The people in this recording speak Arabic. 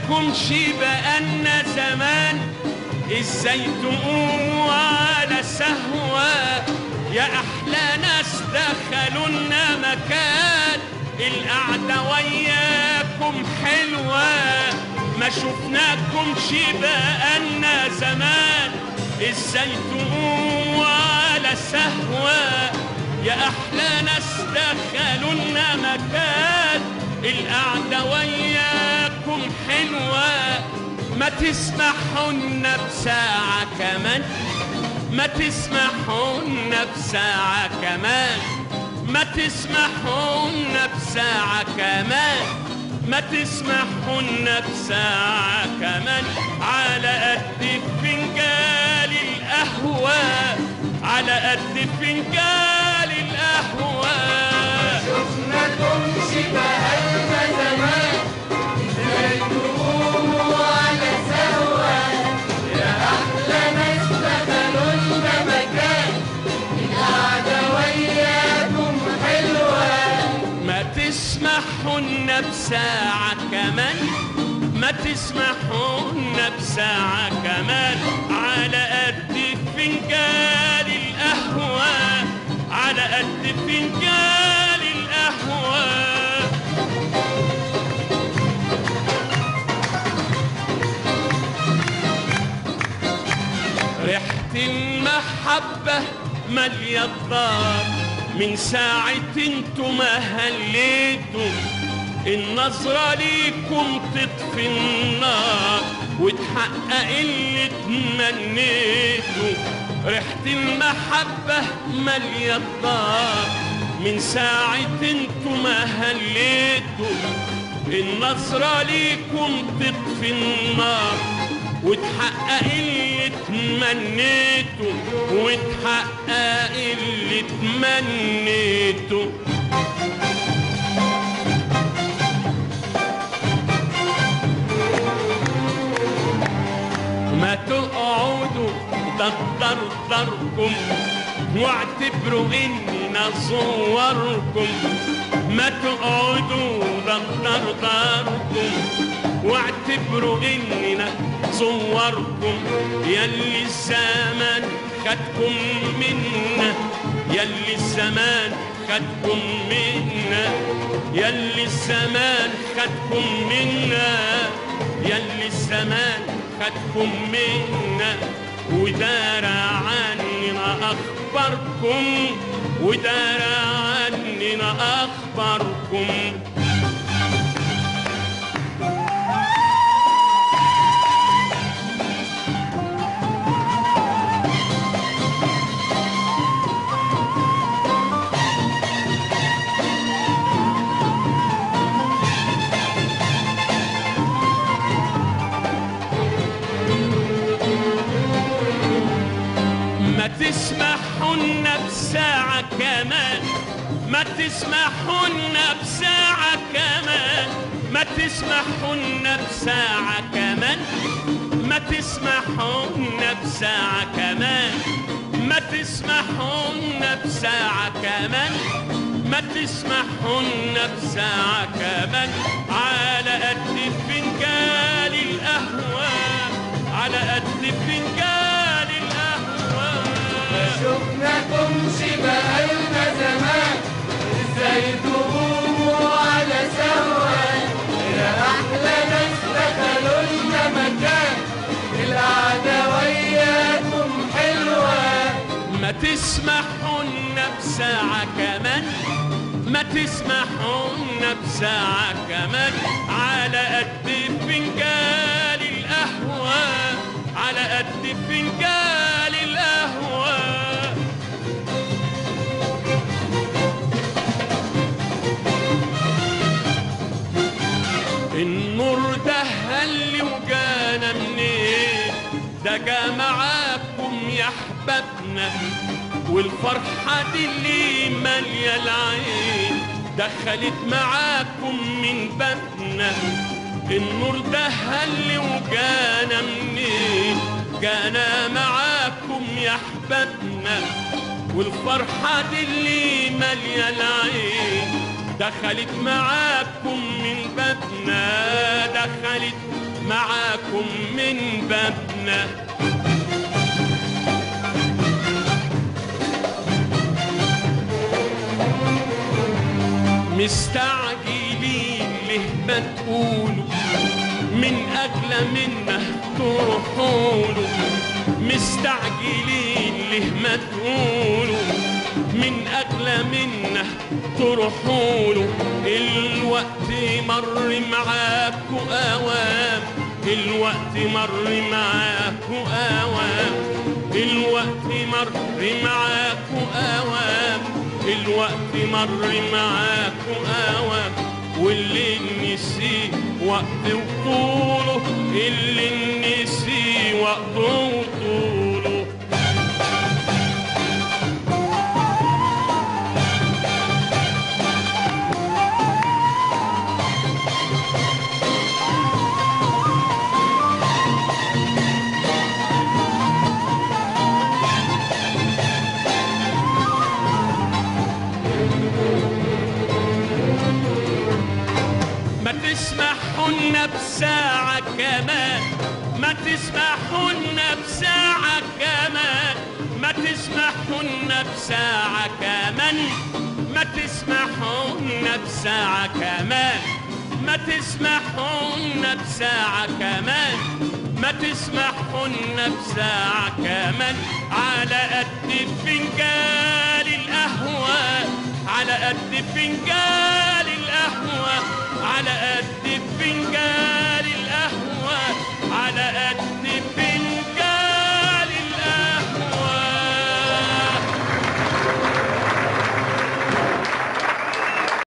شفناكمش بقالنا زمان، ازاي تقوموا على سهوة يا احلى ناس دخلوا لنا مكان، القعدة وياكم حلوة. ما شفناكمش بقالنا زمان، ازاي تقوموا على سهوة يا احلى ناس دخلوا لنا مكان، القعدة وياكم حلوة. ما تسمحونا بساعة كمان، ما تسمحونا بساعة كمان، ما تسمحونا بساعة كمان، ما تسمحونا بساعة كمان، على قد فنجان القهوة، على قد فنجان القهوة. شفناكمش بقالنا زمان، ازاي تقوموا على سهوة يا أحلى ناس دخلوا لنا مكان، القعدة وياكم حلوة. ما تسمحونا بساعة كمان، ما تسمحونا بساعة كمان، على قد فنجان القهوة، على قد فنجان القهوة. ريحة المحبة مالية الدار من ساعة انتوا ما هليتوا، النظرة ليكم تطفي النار وتحقق اللي تمنيته. ريحة المحبة مالية الدار من ساعة انتوا ما هليتوا، النظرة ليكم تطفي النار وتحقق اللي تمنيته، وتحقق اللي تمنيته. ما تقعدوا دردركم واعتبروا اني نصوركم، ما تقعدوا دردركم واعتبروا اني نصوركم، ياللي الزمان خدكم منا، ياللي الزمان خدكم منا، ياللي الزمان خدكم منا، ياللي الزمان خدكم منا، ودار عننا أخباركم، ودار عننا أخباركم. ما تسمحونا بساعة كمان، ما تسمحونا بساعة كمان، ما تسمحونا بساعة كمان، ما تسمحونا بساعة كمان، ما تسمحونا بساعة كمان، ما تسمحونا بساعة كمان، على قد فنجان القهوة، على قد فنجان القهوة. شفناكمش بقالنا زمان، ازاي تقوموا على سهوة يا أحلى ناس دخلوا لنا مكان، القعدة وياكم حلوة. ما تسمحونا بساعة كمان، ما تسمحونا بساعة كمان، على قد فنجان القهوة، على قد فنجان القهوة. النور ده هل وجانا منين، ده جا معاكم يا احبابنا، والفرحة دي اللي مالية العين دخلت معاكم من بابنا. النور ده هل وجانا منين، جانا معاكم يا احبابنا، والفرحة دي اللي مالية العين دخلت معاكم من بابنا، دخلت معاكم من بابنا. مستعجلين ليه ما تقولوا من أغلى منه تروحوله. مستعجلين ليه ما تقولوا من أغلى منه تروحوله. الوقت مر معاكوا أوام، الوقت مر معاكوا أوام، الوقت مر معاكوا أوام، الوقت مر معاكوا أوام. واللي نسي وقت وطوله، اللي نسي وقت وطوله. ما تسمحونا بساعة كمان، ما تسمحونا بساعة كمان، ما تسمحونا بساعة كمان، ما تسمحونا بساعة كمان، ما تسمحونا بساعة كمان، ما تسمحونا بساعة كمان. على قد فنجان القهوة، على قد فنجان القهوة